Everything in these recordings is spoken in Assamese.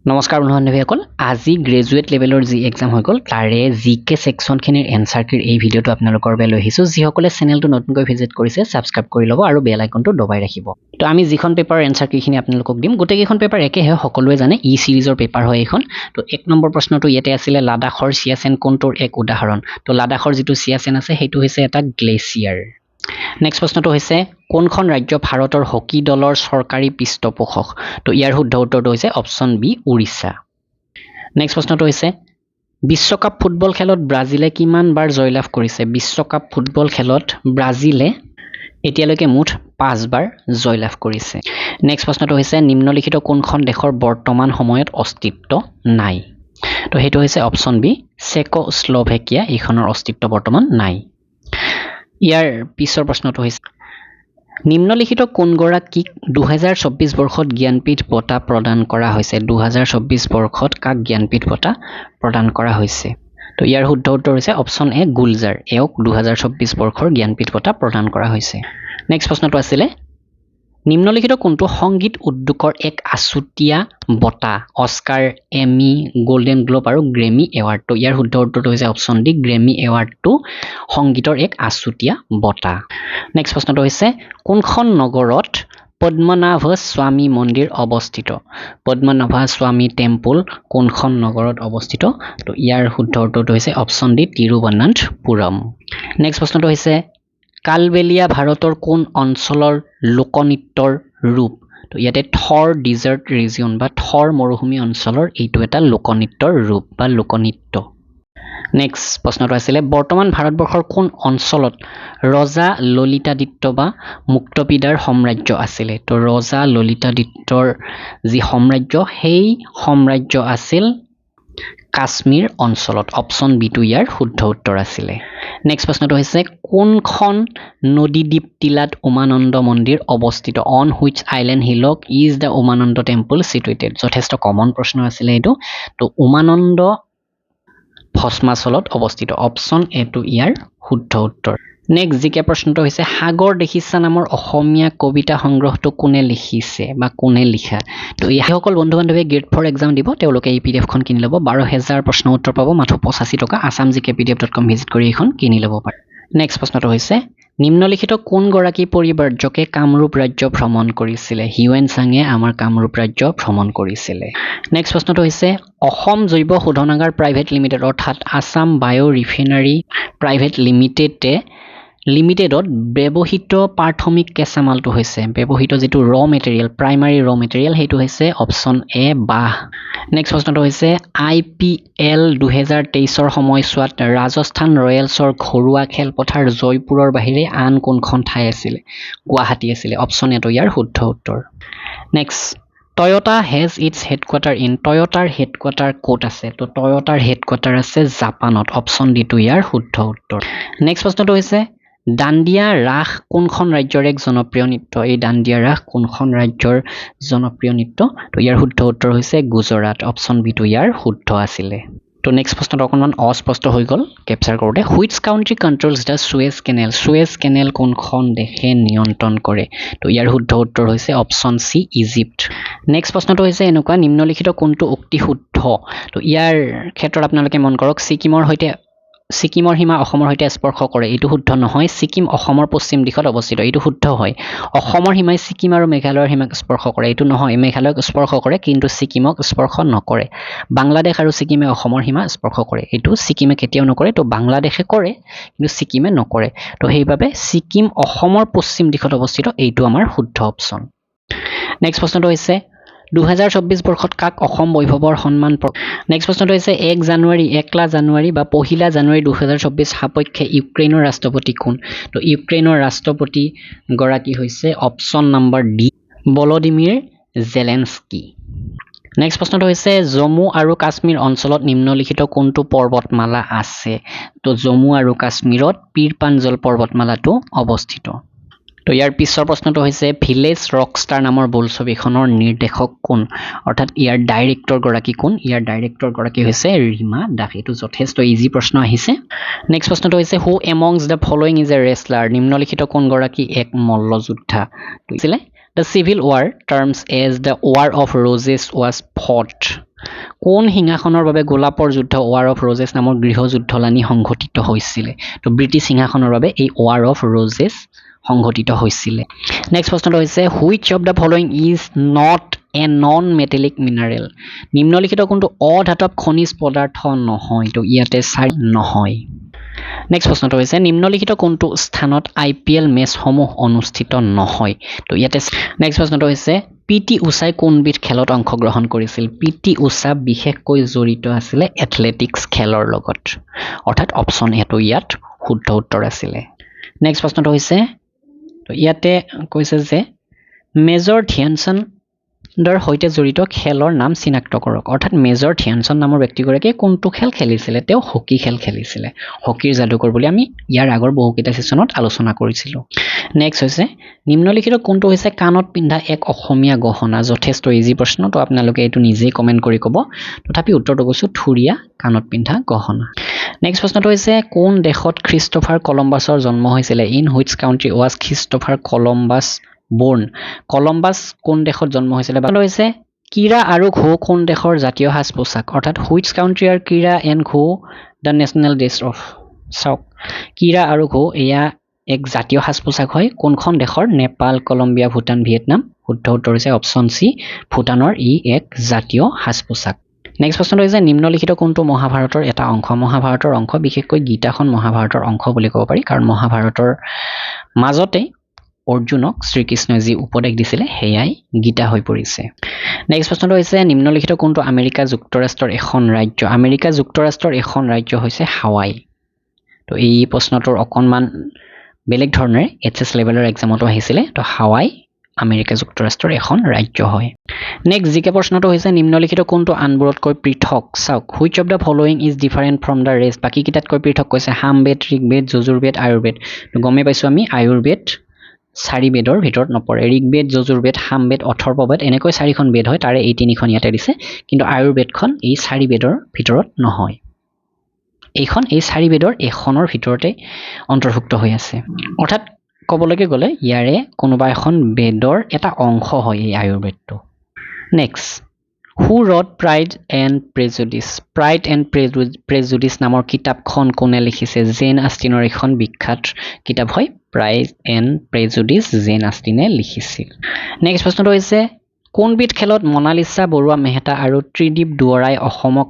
নমস্কাৰ বন্ধু-বান্ধৱীসকল আজি গ্ৰেজুৱেট লেভেলৰ যি এক্সাম হৈ গ'ল তাৰে জিকে সেকশনখিনিৰ এনসাৰ কিৰ এই ভিডিওটো আপোনালোকৰ বাবে লৈ আহিছো যিসকলে চেনেলটো নতুনকৈ ভিজিট কৰিছে সাবস্ক্ৰাইব কৰি ল'ব আৰু বেল আইকনটো দবাই ৰাখিব তো আমি যিখন পেপাৰ এনসাৰ কিখিনি আপোনালোকক দিম গোটেইখন পেপাৰ একে হয় সকলোৱে জানে ই সিৰিজৰ পেপাৰ হয় এইখন তো এক নম্বৰ প্ৰশ্নটো ইয়াতে আছিল লাডাখৰ চিয়াচেন কোনটোৰ এক উদাহৰণ তো লাডাখৰ যিটো চিয়াচেন আছে সেইটো হৈছে এটা গ্লেচিয়াৰ নেক্সট প্ৰশ্নটো হৈছে কোনখন ৰাজ্য ভাৰতৰ হকি দলৰ চৰকাৰী পৃষ্ঠপোষক তো ইয়াৰ শুদ্ধ উত্তৰটো হৈছে অপচন বি উৰিষ্যা নেক্সট প্ৰশ্নটো হৈছে বিশ্বকাপ ফুটবল খেলত ব্ৰাজিলে কিমান বাৰ জয়লাভ কৰিছে বিশ্বকাপ ফুটবল খেলত ব্ৰাজিলে এতিয়ালৈকে মুঠ 5 বাৰ জয়লাভ কৰিছে নেক্সট প্ৰশ্নটো হৈছে নিম্নলিখিত কোনখন দেশৰ বৰ্তমান সময়ত অস্তিত্ব নাই তো হেতু হৈছে অপচন বি চেকোস্লোভাকিয়া এইখনৰ অস্তিত্ব বৰ্তমান নাই ইয়াৰ পিছৰ প্ৰশ্নটো হৈছে নিম্নলিখিত কোনগৰাকীক 2024 বৰ্ষত জ্ঞানপীঠ বঁটা প্ৰদান কৰা হৈছে 2024 বৰ্ষত কাক জ্ঞানপীঠ বঁটা প্ৰদান কৰা হৈছে তো ইয়াৰ শুদ্ধ উত্তৰ হৈছে অপচন এ গুলজাৰ এওক 2024 বৰ্ষৰ জ্ঞানপীঠ বঁটা প্ৰদান কৰা হৈছে নেক্সট প্ৰশ্নটো আছিল নিম্নলিখিত কোনটো সংগীত উদ্যোগৰ এক আছুতীয়া বঁটা অস্কাৰ এমি গোল্ডেন গ্লোব আৰু গ্ৰেমি এৱাৰ্ড তো ইয়াৰ শুদ্ধ উত্তৰটো হৈছে অপচন ডি গ্ৰেমি এৱাৰ্ডটো সংগীতৰ এক আছুতীয়া বঁটা নেক্সট প্ৰশ্নটো হৈছে কোনখন নগৰত পদ্মনাভ স্বামী মন্দিৰ অৱস্থিত পদ্মনাভ স্বামী টেম্পল কোনখন নগৰত অৱস্থিত তো ইয়াৰ শুদ্ধ উত্তৰটো হৈছে অপচন ডি তিৰুৱনন্তপুৰম নেক্সট প্ৰশ্নটো হৈছে কালবেলিয়া ভাৰতৰ কোন অঞ্চলৰ লোকনৃত্যৰ ৰূপ তো ইয়াতে থৰ ডিজাৰ্ট ৰিজিয়ন বা থৰ মৰুভূমি অঞ্চলৰ এইটো এটা লোকনৃত্যৰ ৰূপ বা লোকনৃত্য নেক্সট প্ৰশ্নটো আছিল বৰ্তমান ভাৰতবৰ্ষৰ কোন অঞ্চলত ৰজা ললিতাদিত্য বা মুক্তপিদাৰ সাম্ৰাজ্য আছিল তো ৰজা ললিতাদিত্যৰ যি সাম্ৰাজ্য সেই সাম্ৰাজ্য আছিল কাশ্মীৰ অঞ্চলত অপচন বি টু ইয়াৰ শুদ্ধ উত্তৰ আছিল নেক্সট প্ৰশ্নটো হৈছে কোনখন নদীদ্বীপ টিলাত উমানন্দ মন্দিৰ অৱস্থিত on which island hillock is the Umananda temple situated যথেষ্ট কমন প্ৰশ্ন আছিল এইটো তো উমানন্দ ভস্মাচলত অৱস্থিত অপচন এ টু ইয়াৰ শুদ্ধ উত্তৰ নেক্সট জিকে প্ৰশ্নটো হৈছে সাগৰ দেখিছা নামৰ অসমীয়া কবিতা সংগ্ৰহটো কোনে লিখিছে বা কোনে লিখা তো এইসকল বন্ধু-বান্ধৱীয়ে গ্ৰেড 4 এক্সাম দিব তেওঁলোকে এই পিডিএফখন কিনি ল'ব 12000 প্ৰশ্ন উত্তৰ পাব মাত্ৰ 85 টকা assamgkpdf.com ভিজিট কৰি এইখন কিনি ল'ব পাৰে নেক্সট প্ৰশ্নটো হৈছে নিম্নলিখিত কোন গৰাকী পৰিব্ৰাজকে কামৰূপ ৰাজ্য ভ্ৰমণ কৰিছিল হিউৱেন চাঙে আমাৰ কামৰূপ ৰাজ্য ভ্ৰমণ কৰিছিল নেক্সট প্ৰশ্নটো হৈছে অসম জৈৱ শোধনাগাৰ প্ৰাইভেট লিমিটেড অৰ্থাৎ আসাম বায়ো ৰিফাইনাৰী প্ৰাইভেট লিমিটেডত ব্যৱহৃত প্ৰাথমিক কেঁচামালটো হৈছে ব্যৱহৃত যিটো ৰ মেটেৰিয়েল প্ৰাইমাৰী ৰ মেটেৰিয়েল সেইটো হৈছে অপচন এ বাহ নেক্সট প্ৰশ্নটো হৈছে IPL 2023ৰ সময়ছোৱাত ৰাজস্থান ৰয়েলছৰ ঘৰুৱা খেলপথাৰ জয়পুৰৰ বাহিৰে আন কোনখন ঠাই আছিল গুৱাহাটী আছিল অপচন এ টু ইয়াৰ শুদ্ধ উত্তৰ next Toyota has its headquarter in টয়োটাৰ হেডকোৱাৰ্টাৰ ক'ত আছে তো টয়োটাৰ হেডকোৱাৰ্টাৰ আছে জাপানত অপচন ডি টু ইয়াৰ শুদ্ধ উত্তৰ নেক্সট প্ৰশ্নটো হৈছে দাণ্ডিয়া ৰাস কোনখন ৰাজ্যৰ এক জনপ্ৰিয় নৃত্য এই দাণ্ডিয়া ৰাস কোনখন ৰাজ্যৰ জনপ্ৰিয় নৃত্য তো ইয়াৰ শুদ্ধ উত্তৰ হৈছে গুজৰাট অপচন বি টু ইয়াৰ শুদ্ধ আছিল তো নেক্সট প্ৰশ্নটো অকণমান অস্পষ্ট হৈ গ'ল কেপচাৰ কৰোঁতে which country controls the সুৱেজ canal কোনখন দেশে নিয়ন্ত্ৰণ কৰে তো ইয়াৰ শুদ্ধ উত্তৰ হৈছে অপচন চি ইজিপ্ত নেক্সট প্ৰশ্নটো হৈছে এনেকুৱা নিম্নলিখিত কোনটো উক্তি শুদ্ধ তো ইয়াৰ ক্ষেত্ৰত আপোনালোকে মন কৰক ছিকিমৰ সীমা অসমৰ সৈতে স্পৰ্শ কৰে এইটো শুদ্ধ নহয় ছিকিম অসমৰ পশ্চিম দিশত অৱস্থিত এইটো শুদ্ধ হয় অসমৰ সীমাই ছিকিম আৰু মেঘালয়ৰ সীমাক স্পৰ্শ কৰে এইটো নহয় মেঘালয়ক স্পৰ্শ কৰে কিন্তু ছিকিমক স্পৰ্শ নকৰে বাংলাদেশ আৰু ছিকিমে অসমৰ সীমা স্পৰ্শ কৰে এইটো ছিকিমে কেতিয়াও নকৰে তো বাংলাদেশে কৰে কিন্তু ছিকিমে নকৰে তো সেইবাবে ছিকিম অসমৰ পশ্চিম দিশত অৱস্থিত এইটো আমাৰ শুদ্ধ অপচন নেক্সট প্ৰশ্নটো হৈছে 2024 বৰ্ষত কাক অসম বৈভৱৰ সন্মান নেক্সট প্ৰশ্নটো হৈছে 1 জানুৱাৰী বা 1 জানুৱাৰী 2024 সাপেক্ষে ইউক্ৰেইনৰ ৰাষ্ট্ৰপতি কোন তো ইউক্ৰেইনৰ ৰাষ্ট্ৰপতি গৰাকী হৈছে option number D Volodymyr Zelensky next প্ৰশ্নটো হৈছে জম্মু আৰু কাশ্মীৰ অঞ্চলত নিম্নলিখিত কোনটো পৰ্বতমালা আছে তো জম্মু আৰু কাশ্মীৰত পীৰপাঞ্জল পৰ্বতমালাটো অৱস্থিত তো ইয়াৰ পিছৰ প্ৰশ্নটো হৈছে ভিলেজ ৰকষ্টাৰ নামৰ বোলছবিখনৰ নিৰ্দেশক কোন অৰ্থাৎ ইয়াৰ ডাইৰেক্টৰ গৰাকী কোন ইয়াৰ ডাইৰেক্টৰ গৰাকী হৈছে ৰীমা দাস এইটো যথেষ্ট ইজি প্ৰশ্ন আহিছে নেক্সট প্ৰশ্নটো হৈছে হু amongst the following is a ৰেছলাৰ নিম্নলিখিত কোন গৰাকী এক মল্লযোদ্ধা তো The civil war, terms as the War of Roses, was fought. কোন সিংহাসনৰ বাবে গোলাপৰ যুদ্ধ War of Roses নামৰ গৃহযুদ্ধলানি সংঘটিত হৈছিল তো ব্ৰিটিছ সিংহাসনৰ বাবে এই War of Roses সংঘটিত হৈছিল নেক্সট প্ৰশ্নটো হৈছে which of the following is not a non metallic mineral নিম্নলিখিত কোনটো অধাতব খনিজ পদাৰ্থ নহয় তো ইয়াতে চাৰি নহয় নেক্সট প্ৰশ্নটো হৈছে নিম্নলিখিত কোনটো স্থানত IPL মেচসমূহ অনুষ্ঠিত নহয় তো ইয়াতে নেক্সট প্ৰশ্নটো হৈছে পিটি উষাই কোনবিধ খেলত অংশগ্ৰহণ কৰিছিল পিটি উষা বিশেষকৈ জড়িত আছিল এথলেটিক্স খেলৰ লগত অৰ্থাৎ অপচন এটো ইয়াত শুদ্ধ উত্তৰ আছিল নেক্সট প্ৰশ্নটো হৈছে তো ইয়াতে কৈছে যে মেজৰ ধ্যানচান্দৰ সৈতে জড়িত খেলৰ নাম চিনাক্ত কৰক অৰ্থাৎ মেজৰ ধ্যানচান্দ নামৰ ব্যক্তিগৰাকীয়ে কোনটো খেল খেলিছিল তেওঁ হকি খেল খেলিছিল হকিৰ যাদুকৰ বুলি আমি ইয়াৰ আগৰ বহুকেইটা সেশনত আলোচনা কৰিছিলো নেক্সট হৈছে নিম্নলিখিত কোনটো হৈছে কাণত পিন্ধা এক অসমীয়া গহনা যথেষ্ট ইজি প্ৰশ্ন তো আপোনালোকে এটো নিজেই কমেন্ট কৰি ক'ব তথাপি উত্তৰটো কৈছো থুৰিয়া কাণত পিন্ধা গহনা নেক্সট প্ৰশ্নটো হৈছে কোন দেশত ক্ৰিষ্টোফাৰ কলম্বাছৰ জন্ম হৈছিল in which country was Christopher Columbus born Columbus কোন দেশত জন্ম হৈছিল বা হৈছে কিৰা আৰু ঘো কোন দেশৰ জাতীয় সাজ পোছাক অৰ্থাৎ which country are kira and gho the national dress of চাওক কিৰা আৰু ঘো এয়া এক জাতীয় সাজ পোছাক হয় কোনখন দেশৰ নেপাল কলম্বিয়া ভুটান ভিয়েটনাম শুদ্ধ উত্তৰ হৈছে অপচন সি ভুটানৰ ই এক জাতীয় সাজ পোছাক নেক্সট প্ৰশ্নটো হৈছে নিম্নলিখিত কোনটো মহাভাৰতৰ এটা অংশ মহাভাৰতৰ অংশ বিশেষকৈ গীতাখন মহাভাৰতৰ অংশ বুলি ক'ব পাৰি কাৰণ মহাভাৰতৰ মাজতে অৰ্জুনক শ্ৰীকৃষ্ণই যি উপদেশ দিছিলে হেয়াই গীতা হৈ পৰিছে নেক্সট প্ৰশ্নটো হৈছে নিম্নলিখিত কোনটো আমেৰিকা যুক্তৰাষ্ট্ৰৰ এখন ৰাজ্য আমেৰিকা যুক্তৰাষ্ট্ৰৰ এখন ৰাজ্য হৈছে হাৱাই তো এই প্ৰশ্নটোৰ অকনমান বেলেগ ধৰণে এইচএছ লেভেলৰ এক্সামতো আহিছিলে তো হাৱাই আমেৰিকা যুক্তৰাষ্ট্ৰৰ এখন ৰাজ্য হয় নেক্সট জিকে প্ৰশ্নটো হৈছে নিম্নলিখিত কোনটো আনবোৰতকৈ পৃথক চাওক which of the following is different from the rest বাকি কিতাতকৈ পৃথক কৈছে সামবেদ ঋগবেদ যজুৰ্বেদ আয়ুৰ্বেদ তো গমে পাইছো আমি আয়ুৰ্বেদ চাৰি বেদৰ ভিতৰত নপৰে ঋগবেদ যজুৰ্বেদ সামবেদ অথৰ্ববেদ এনেকৈ চাৰিখন বেদ হয় তাৰে এই তিনিখন ইয়াতে দিছে কিন্তু আয়ুৰ্বেদখন এই চাৰি বেদৰ ভিতৰত নহয় এইখন এই চাৰি বেদৰ এখনৰ ভিতৰতে অন্তৰ্ভুক্ত হৈ আছে অৰ্থাৎ ক'বলৈকে গ'লে ইয়াৰে কোনোবা এখন বেদৰ এটা অংশ হয় এই আয়ুৰ্বেদটো next who wrote pride and prejudice নামৰ কিতাপখন কোনে লিখিছে জেন আষ্টিনৰ এখন বিখ্যাত কিতাপ হয় প্ৰাইড এণ্ড প্ৰেজুডিচ জেন আষ্টিনে লিখিছিল নেক্সট প্ৰশ্নটো হৈছে কোনবিধ খেলত মনালিসা বৰুৱা মেহতা আৰু ত্ৰিদীপ দুৱৰাই অসমক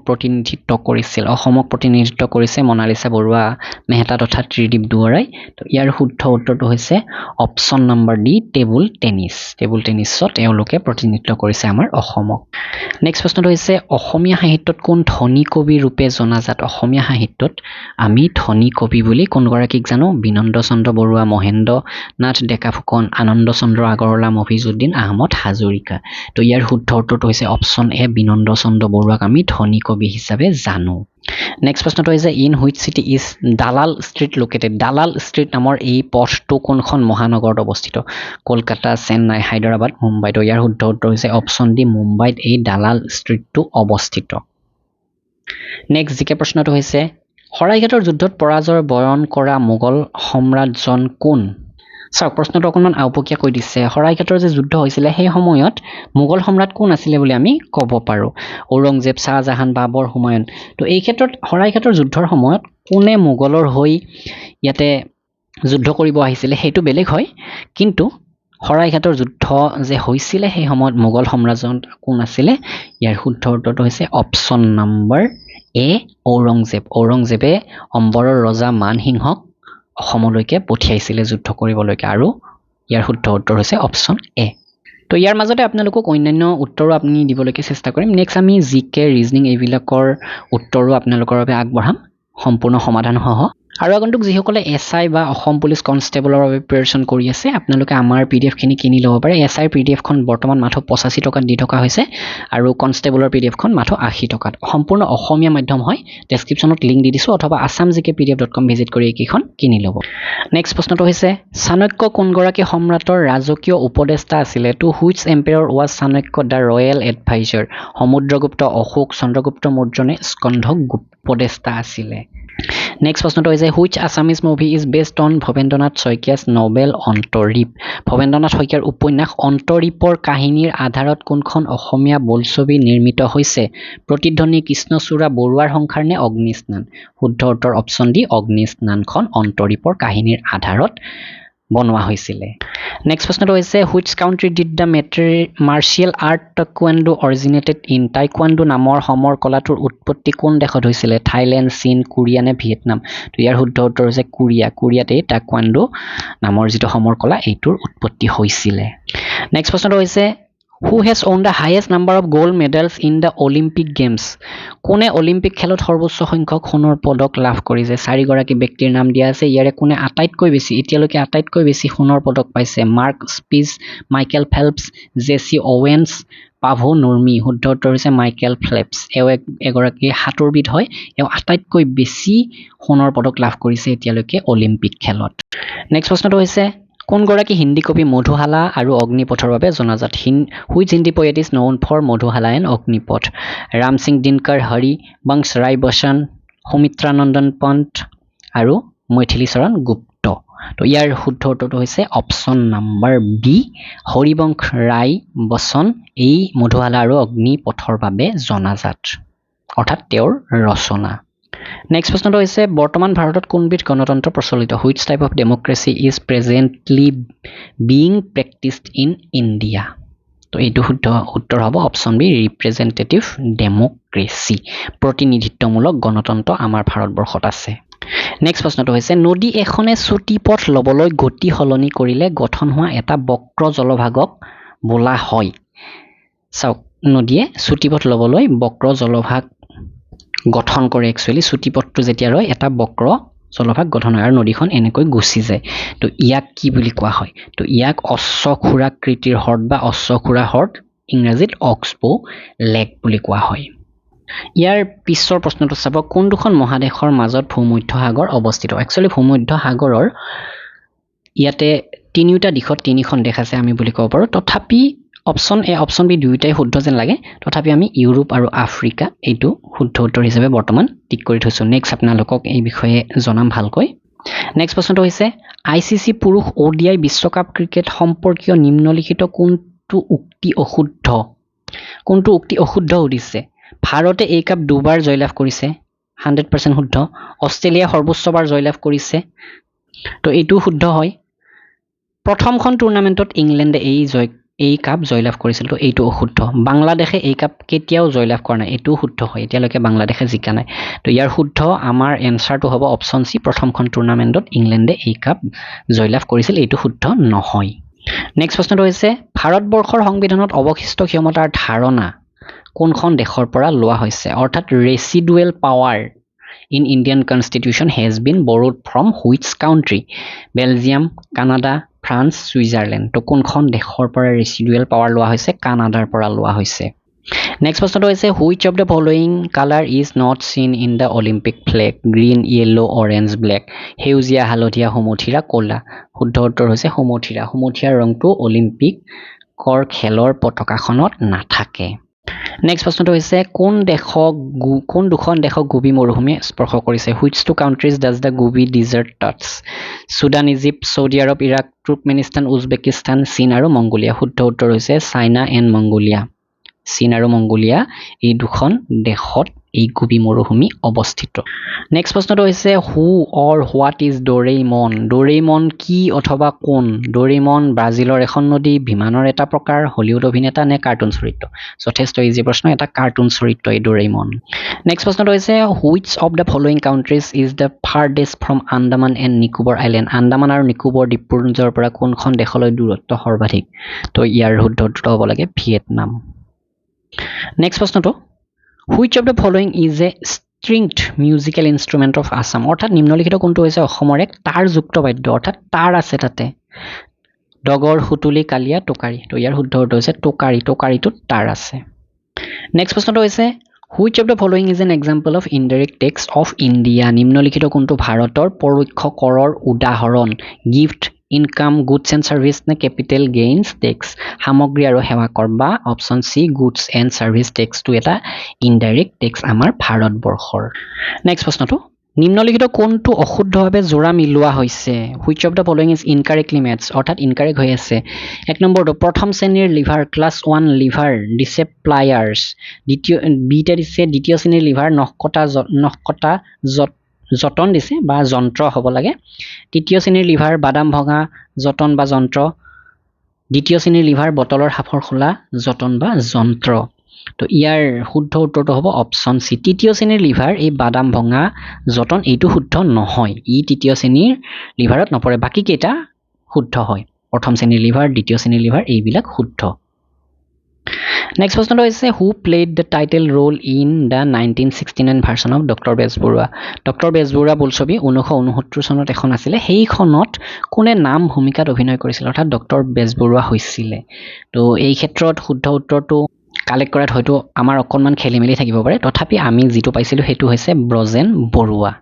প্ৰতিনিধিত্ব কৰিছে মনালিসা বৰুৱা মেহতা তথা ত্ৰিদীপ দুৱৰাই তো ইয়াৰ শুদ্ধ উত্তৰটো হৈছে অপচন নম্বৰ ডি টেবুল টেনিছত এওঁলোকে প্ৰতিনিধিত্ব কৰিছে আমাৰ অসমক নেক্সট প্ৰশ্নটো হৈছে অসমীয়া সাহিত্যত কোন ধনী কবি ৰূপে জনাজাত অসমীয়া সাহিত্যত আমি ধনী কবি বুলি কোনগৰাকীক জানো বিনন্দ চন্দ্ৰ বৰুৱা মহেন্দ্ৰ নাথ ডেকা ফুকন আনন্দ চন্দ্ৰ আগৰৱালা মফিজুদ্দিন আহমদ হাজৰিকা তো ইয়াৰ শুদ্ধ উত্তৰটো হৈছে অপচন এ বিনন্দ চন্দ্ৰ বৰুৱাক আমি ধনী কবি হিচাপে জানো নেক্সট প্ৰশ্নটো হৈছে ইন হুইচ সিটি ইজ দালাল ষ্ট্ৰীট লোকেটেড দালাল ষ্ট্ৰীট নামৰ এই পথটো কোনখন মহানগৰত অৱস্থিত কলকাতা চেন্নাই হায়দৰাবাদ মুম্বাই তো ইয়াৰ শুদ্ধ উত্তৰ হৈছে অপচন ডি মুম্বাইত এই দালাল ষ্ট্ৰীটটো অৱস্থিত নেক্সট জিকে প্ৰশ্নটো হৈছে শৰাইঘাটৰ যুদ্ধত পৰাজয় বৰণ কৰা মোগল সম্ৰাটজন কোন চাওক প্ৰশ্নটো অকণমান আওপকীয়া কৈ দিছে শৰাইঘাটৰ যে যুদ্ধ হৈছিল সেই সময়ত মোগল সম্ৰাট কোন আছিল বুলি আমি ক'ব পাৰো ঔৰংজেব শাহজাহান বাবৰ হুমায়ুন তো এই ক্ষেত্ৰত শৰাইঘাটৰ যুদ্ধৰ সময়ত কোনে মোগলৰ হৈ ইয়াতে যুদ্ধ কৰিব আহিছিল সেইটো বেলেগ হয় কিন্তু শৰাইঘাটৰ যুদ্ধ যে হৈছিল সেই সময়ত মোগল সম্ৰাটজন কোন আছিল ইয়াৰ শুদ্ধ উত্তৰটো হৈছে অপচন নম্বৰ এ ঔৰংজেবে অম্বৰৰ ৰজা মানসিংহক অসমলৈকে পঠিয়াইছিলে যুদ্ধ কৰিবলৈকে আৰু ইয়াৰ শুদ্ধ উত্তৰ হৈছে অপচন এ তো ইয়াৰ মাজতে আপোনালোকক অন্যান্য উত্তৰো আপুনি দিবলৈকে চেষ্টা কৰিম নেক্সট আমি জিকে ৰিজনিং এইবিলাকৰ উত্তৰো আপোনালোকৰ বাবে আগবঢ়াম সম্পূৰ্ণ সমাধান সহ আৰু আগন্তুক যিসকলে এসআই বা অসম পুলিচ কনষ্টেবলৰ বাবে প্ৰিপাৰেচন কৰি আছে আপোনালোকে আমাৰ পিডিএফখিনি কিনি ল'ব পাৰে এসআইৰ পিডিএফখন বৰ্তমান মাত্ৰ 85 টকাত দি থকা হৈছে আৰু কনষ্টেবলৰ পিডিএফখন মাত্ৰ 80 টকাত সম্পূৰ্ণ অসমীয়া মাধ্যম হয় ডেছক্ৰিপশ্যনত লিংক দি দিছোঁ অথবা assamgkpdf.com ভিজিট কৰি এইকেইখন কিনি ল'ব নেক্সট প্ৰশ্নটো হৈছে চাণক্য কোনগৰাকী সম্ৰাটৰ ৰাজকীয় উপদেষ্টা আছিলে to which empire was Chanakya the royal advisor Samudragupta Ashoka Chandragupta Maurya নে স্কন্ধগুপ্ত উপদেষ্টা আছিলে নেক্সট প্ৰশ্নটো হৈছে which Assamese movie is based on Bhabendranath Saikia's novel Antareep Bhabendranath শইকীয়াৰ উপন্যাস অন্তৰীপৰ কাহিনীৰ আধাৰত কোনখন অসমীয়া বোলছবি নিৰ্মিত হৈছে প্ৰতিধ্বনি কৃষ্ণচূড়া বৰুৱাৰ সংসাৰ নে অগ্নিস্নান শুদ্ধ উত্তৰ অপশ্যন ডি অগ্নিস্নানখন অন্তৰীপৰ কাহিনীৰ আধাৰত বনোৱা হৈছিল নেক্সট প্ৰশ্নটো হৈছে which country did the martial art taekwondo originated in taekwondo নামৰ সমৰ কলাটোৰ উৎপত্তি কোন দেশত হৈছিল থাইলেণ্ড চীন কোৰিয়া নে ভিয়েটনাম তো ইয়াৰ শুদ্ধ উত্তৰ হৈছে কোৰিয়াতে টাইকোৱাণ্ডো নামৰ যিটো সমৰ কলা এইটোৰ উৎপত্তি হৈছিল নেক্সট প্ৰশ্নটো হৈছে who has won the highest number of gold medals in the Olympic games কোনে অলিম্পিক খেলত সৰ্বোচ্চ সংখ্যক সোণৰ পদক লাভ কৰিছে চাৰিগৰাকী ব্যক্তিৰ নাম দিয়া আছে ইয়াৰে কোনে এতিয়ালৈকে আটাইতকৈ বেছি সোণৰ পদক পাইছে মাৰ্ক স্পিজ মাইকেল ফেল্পছ জেছি অৱেন্স পাভো নুৰ্মি শুদ্ধ উত্তৰ হৈছে মাইকেল ফেল্পছ এওঁ এগৰাকী সাঁতোৰবিদ হয় এওঁ আটাইতকৈ বেছি সোণৰ পদক লাভ কৰিছে এতিয়ালৈকে অলিম্পিক খেলত নেক্সট প্ৰশ্নটো হৈছে কোনগৰাকী হিন্দী কবি মধুশালা আৰু অগ্নিপথৰ বাবে জনাজাত which Hindi poet is known for Madhushala and Agnipath Ram Singh Dinkar Harivansh Rai Bachchan Sumitranandan Pant আৰু মৈথিলী চৰণ গুপ্ত তো ইয়াৰ শুদ্ধ উত্তৰটো হৈছে অপশ্যন নম্বৰ বি হৰিবংশ ৰায় বচ্চন এই মধুশালা আৰু অগ্নিপথৰ বাবে জনাজাত অৰ্থাৎ তেওঁৰ ৰচনা নেক্সট প্ৰশ্নটো হৈছে বৰ্তমান ভাৰতত কোনবিধ গণতন্ত্ৰ প্ৰচলিত which type of democracy is presently being practised in India তো এইটো শুদ্ধ উত্তৰ হ'ব অপশ্যন বি ৰিপ্ৰেজেণ্টেটিভ ডেমক্ৰেচি প্ৰতিনিধিত্বমূলক গণতন্ত্ৰ আমাৰ ভাৰতবৰ্ষত আছে নেক্সট প্ৰশ্নটো হৈছে নদী এখনে চুটি পথ ল'বলৈ গতি সলনি কৰিলে গঠন হোৱা এটা বক্ৰ জলভাগক বোলা হয় চাওক নদীয়ে চুটি পথ ল'বলৈ বক্ৰ জলভাগ গঠন কৰে একচুৱেলি চুটি পথটো যেতিয়া ৰয় এটা বক্ৰ জলভাগ গঠন হয় আৰু নদীখন এনেকৈ গুচি যায় তো ইয়াক কি বুলি কোৱা হয় তো ইয়াক অশ্বক্ষুৰাকৃতিৰ হ্ৰদ বা অশ্বক্ষুৰা হ্ৰদ ইংৰাজীত অক্সবো লেক বুলি কোৱা হয় ইয়াৰ পিছৰ প্ৰশ্নটো চাব কোন দুখন মহাদেশৰ মাজত ভূমধ্য সাগৰ অৱস্থিত একচুৱেলি ভূমধ্য সাগৰৰ ইয়াতে তিনিটা দিশত তিনিখন দেশ আছে আমি বুলি ক'ব পাৰোঁ তথাপি অপশ্যন এ অপশ্যন বি দুয়োটাই শুদ্ধ যেন লাগে তথাপি আমি ইউৰোপ আৰু আফ্ৰিকা এইটো শুদ্ধ উত্তৰ হিচাপে বৰ্তমান টিক কৰি থৈছোঁ নেক্সট আপোনালোকক এই বিষয়ে জনাম ভালকৈ নেক্সট প্ৰশ্নটো হৈছে ICC পুৰুষ ODI বিশ্বকাপ ক্ৰিকেট সম্পৰ্কীয় নিম্নলিখিত কোনটো উক্তি অশুদ্ধ সুধিছে ভাৰতে এই কাপ দুবাৰ জয়লাভ কৰিছে 100% শুদ্ধ অষ্ট্ৰেলিয়া সৰ্বোচ্চবাৰ জয়লাভ কৰিছে তো এইটো শুদ্ধ হয় প্ৰথমখন টুৰ্নামেণ্টত ইংলেণ্ডে এই কাপ জয়লাভ কৰিছিল তো এইটো অশুদ্ধ বাংলাদেশে এই কাপ কেতিয়াও জয়লাভ কৰা নাই এইটো শুদ্ধ হয় এতিয়ালৈকে বাংলাদেশে জিকা নাই তো ইয়াৰ শুদ্ধ আমাৰ এনসাৰটো হ'ব অপশ্যন সি প্ৰথমখন টুৰ্নামেণ্টত ইংলেণ্ডে এই কাপ জয়লাভ কৰিছিল এইটো শুদ্ধ নহয় নেক্সট প্ৰশ্নটো হৈছে ভাৰতবৰ্ষৰ সংবিধানত অৱশিষ্ট ক্ষমতাৰ ধাৰণা কোনখন দেশৰ পৰা লোৱা হৈছে অৰ্থাৎ ৰেচিডুৱেল power in Indian constitution has been borrowed from which country Belgium Canada France Switzerland তো কোনখন দেশৰ পৰা ৰেচিডুৱেল পাৱাৰ লোৱা হৈছে কানাডাৰ পৰা লোৱা হৈছে নেক্সট প্ৰশ্নটো হৈছে which of the following color is not seen in the Olympic flag green yellow orange black সেউজীয়া হালধীয়া সমুথিৰা ক'লা শুদ্ধ উত্তৰ হৈছে সমুথিৰা ৰংটো অলিম্পিকৰ খেলৰ পতাকাখনত নাথাকে নেক্সট প্ৰশ্নটো হৈছে কোন দুখন দেশক গোবি মৰুভূমিয়ে স্পৰ্শ কৰিছে which two countries does the Gobi desert touch Sudan Egypt Saudi Arab Iraq Turkmenistan Uzbekistan চীন আৰু মংগোলিয়া শুদ্ধ উত্তৰ হৈছে চাইনা এণ্ড মংগোলিয়া চীন আৰু মংগোলিয়া এই দুখন দেশত এই গোবি মৰুভূমি অৱস্থিত নেক্সট প্ৰশ্নটো হৈছে হু অৰ হোৱাট ইজ ডোৰেমন কি অথবা কোন ডোৰেমন ব্ৰাজিলৰ এখন নদী বিমানৰ এটা প্ৰকাৰ হলিউড অভিনেতা নে কাৰ্টুন চৰিত্ৰ যথেষ্ট ইজি প্ৰশ্ন এটা কাৰ্টুন চৰিত্ৰ এই ডোৰেমন নেক্সট প্ৰশ্নটো হৈছে which of the following countries is the farthest from Andaman and Nicobar Island Andaman আৰু নিকোবৰ দ্বীপপুঞ্জৰ পৰা কোনখন দেশলৈ দূৰত্ব সৰ্বাধিক তো ইয়াৰ শুদ্ধ উত্তৰ হ'ব লাগে ভিয়েটনাম নেক্সট প্ৰশ্নটো which of the following is a stringed musical instrument of Assam অৰ্থাৎ নিম্নলিখিত কোনটো হৈছে অসমৰ এক তাৰযুক্ত বাদ্য অৰ্থাৎ তাৰ আছে তাতে ডগৰ হুতুলি কালিয়া টোকাৰি তো ইয়াৰ শুদ্ধ উত্তৰ হৈছে টোকাৰিটোত তাৰ আছে নেক্সট প্ৰশ্নটো হৈছে which of the following is an example of indirect tax of India নিম্নলিখিত কোনটো ভাৰতৰ পৰোক্ষ কৰৰ উদাহৰণ gift income goods and service নে ক্যাপিটেল গেইনছ টেক্স সামগ্ৰী আৰু সেৱা কৰ বা option C goods and service টেক্সটো এটা ইনডাইৰেক্ট টেক্স আমাৰ ভাৰতবৰ্ষৰ নেক্সট প্ৰশ্নটো নিম্নলিখিত কোনটো অশুদ্ধভাৱে জোৰা মিলোৱা হৈছে which of the following is incorrectly matched অৰ্থাৎ ইনকাৰেক্ট হৈ আছে এক নম্বৰটো প্ৰথম শ্ৰেণীৰ লিভাৰ ক্লাছ 1 লিভাৰ দিছে প্লায়াৰ্স দ্বিতীয় বিতে দিছে দ্বিতীয় শ্ৰেণীৰ লিভাৰ নখকটা যতন দিছে বা যন্ত্ৰ হ'ব লাগে তৃতীয় শ্ৰেণীৰ লিভাৰ বাদাম ভঙা যতন বা যন্ত্ৰ দ্বিতীয় শ্ৰেণীৰ লিভাৰ বটলৰ হাফৰ খোলা যতন বা যন্ত্ৰ তো ইয়াৰ শুদ্ধ উত্তৰটো হ'ব অপচন সি তৃতীয় শ্ৰেণীৰ লিভাৰ এই বাদাম ভঙা যতন এইটো শুদ্ধ নহয় ই তৃতীয় শ্ৰেণীৰ লিভাৰত নপৰে বাকি কেইটা শুদ্ধ হয় প্ৰথম শ্ৰেণীৰ লিভাৰ দ্বিতীয় শ্ৰেণীৰ লিভাৰ এইবিলাক শুদ্ধ নেক্সট প্ৰশ্নটো হৈছে who played the title role in the 1969 version of doctor Bezbaruah doctor Bezbaruah বোলছবি 1969 চনত এখন আছিলে সেইখনত কোনে নাম ভূমিকাত অভিনয় কৰিছিল অৰ্থাৎ ডক্টৰ বেজবৰুৱা হৈছিল তো এই ক্ষেত্ৰত শুদ্ধ উত্তৰটো কালেক্ট কৰাত হয়তো আমাৰ অকণমান খেলিমেলি থাকিব পাৰে তথাপি আমি যেটো পাইছিলো হেতু হৈছে ব্ৰজেন বৰুৱা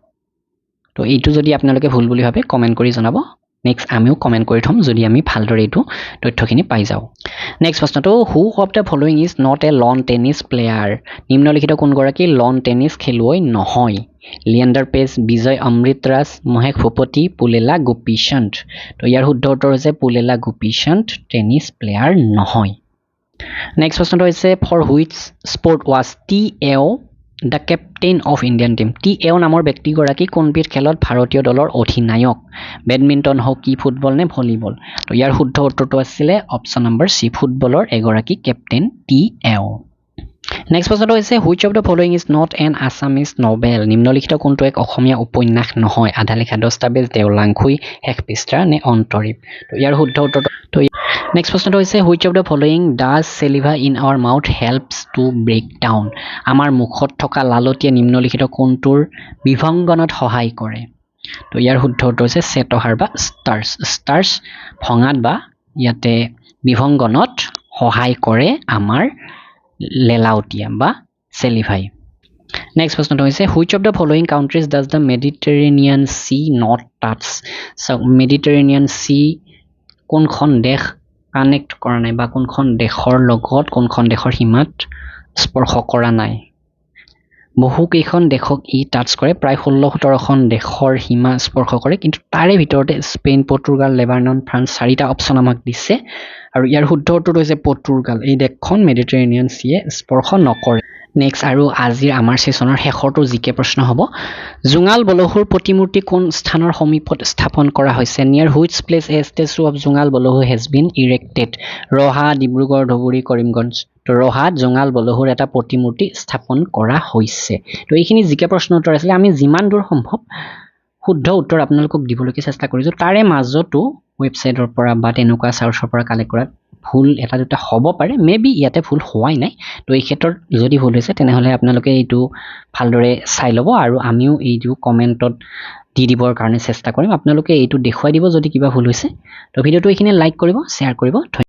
তো এইটো যদি আপোনালোকে ভুল বুলি ভাবে কমেন্ট কৰি জনাব নেক্সট আমিও কমেন্ট কৰি থম যদি আমি ভালদৰে এইটো তথ্যখিনি পাই যাও নেক্সট প্ৰশ্নটো who of the following is not a lawn tennis player নিম্নলিখিত কোনগৰাকী লন টেনিছ খেলুৱৈ নহয় লিয়েণ্ডাৰ পেজ বিজয় অমৃতৰাজ মহেশ ভূপতি পুলেলা গোপীচন্দ তো ইয়াৰ শুদ্ধ উত্তৰ হৈছে পুলেলা গোপীচন্দ টেনিছ প্লেয়াৰ নহয় নেক্সট প্ৰশ্নটো হৈছে for which sport was T Ao the captain of Indian team T Ao নামৰ ব্যক্তিগৰাকী কোনবিধ খেলত ভাৰতীয় দলৰ অধিনায়ক বেডমিণ্টন হকী ফুটবল নে ভলীবল তো ইয়াৰ শুদ্ধ উত্তৰটো আছিল অপচন নম্বৰ সি ফুটবলৰ এগৰাকী কেপ্টেইন টি এও নেক্সট প্ৰশ্নটো হৈছে which of the following is not an Assamese novel নিম্নলিখিত কোনটো এক অসমীয়া উপন্যাস নহয় আধা লিখা দস্তাবেজ দেওলাংখুই শেষ পৃষ্ঠা নে অন্তৰীপ তো ইয়াৰ শুদ্ধ উত্তৰটো তো নেক্সট প্ৰশ্নটো হৈছে which of the following does saliva in our mouth helps to break down আমাৰ মুখত থকা লালটিয়ে নিম্নলিখিত কোনটোৰ বিভংগনত সহায় কৰে তো ইয়াৰ শুদ্ধ উত্তৰ হৈছে চেতহাৰ বা ষ্টাৰ্চ ভঙাত বা ইয়াতে বিভংগনত সহায় কৰে আমাৰ লেলাউটিয়া বা চেলিভাই নেক্সট প্ৰশ্নটো হৈছে which of the following countries does the Mediterranean sea not touch Mediterranean sea কোনখন দেশ কানেক্ট কৰা নাই বা কোনখন দেশৰ লগত কোনখন দেশৰ সীমাত স্পৰ্শ কৰা নাই বহু কেইখন দেশক ই টাচ কৰে প্ৰায় 16-17খন দেশৰ সীমা স্পৰ্শ কৰে কিন্তু তাৰে ভিতৰতে স্পেইন পৰ্তুগাল লেবানন ফ্ৰান্স চাৰিটা অপচন আমাক দিছে আৰু ইয়াৰ শুদ্ধ উত্তৰটো হৈছে পৰ্তুগাল এই দেশখন মেডিটেৰেনিয়ান সিয়ে স্পৰ্শ নকৰে নেক্সট আৰু আজিৰ আমাৰ সেশনৰ শেষৰটো জিকে প্ৰশ্ন হ'ব জুঙাল বলহুৰ প্ৰতিমূৰ্তি কোন স্থানৰ সমীপত স্থাপন কৰা হৈছে near which place a statue of Jungal Balahu has been erected Raha Dibrugarh Dhubri Karimganj তো ৰহাত জুঙাল বলহুৰ এটা প্ৰতিমূৰ্তি স্থাপন কৰা হৈছে তো এইখিনি জিকে প্ৰশ্ন উত্তৰ আছিল আমি যিমান দূৰ সম্ভৱ শুদ্ধ উত্তৰ আপোনালোকক দিবলৈকে চেষ্টা কৰিছো তাৰে মাজতো ৱেবসাইটৰ পৰা বা তেনেকুৱা সাৰ্চৰ পৰা কালেক্ট কৰাত ভুল এটা দুটা হ'ব পাৰে মেবি ইয়াতে ভুল হোৱাই নাই তো এই ক্ষেত্ৰত যদি ভুল হৈছে তেনেহলে আপোনালোকে এইটো ভালদৰে চাই ল'ব আৰু আমিও এইটো কমেন্টত দি দিবৰ কাৰণে চেষ্টা কৰিম আপোনালোকে এইটো দেখুৱাই দিব যদি কিবা ভুল হৈছে তো ভিডিওটো এইখিনি লাইক কৰিব শ্বেয়াৰ কৰিব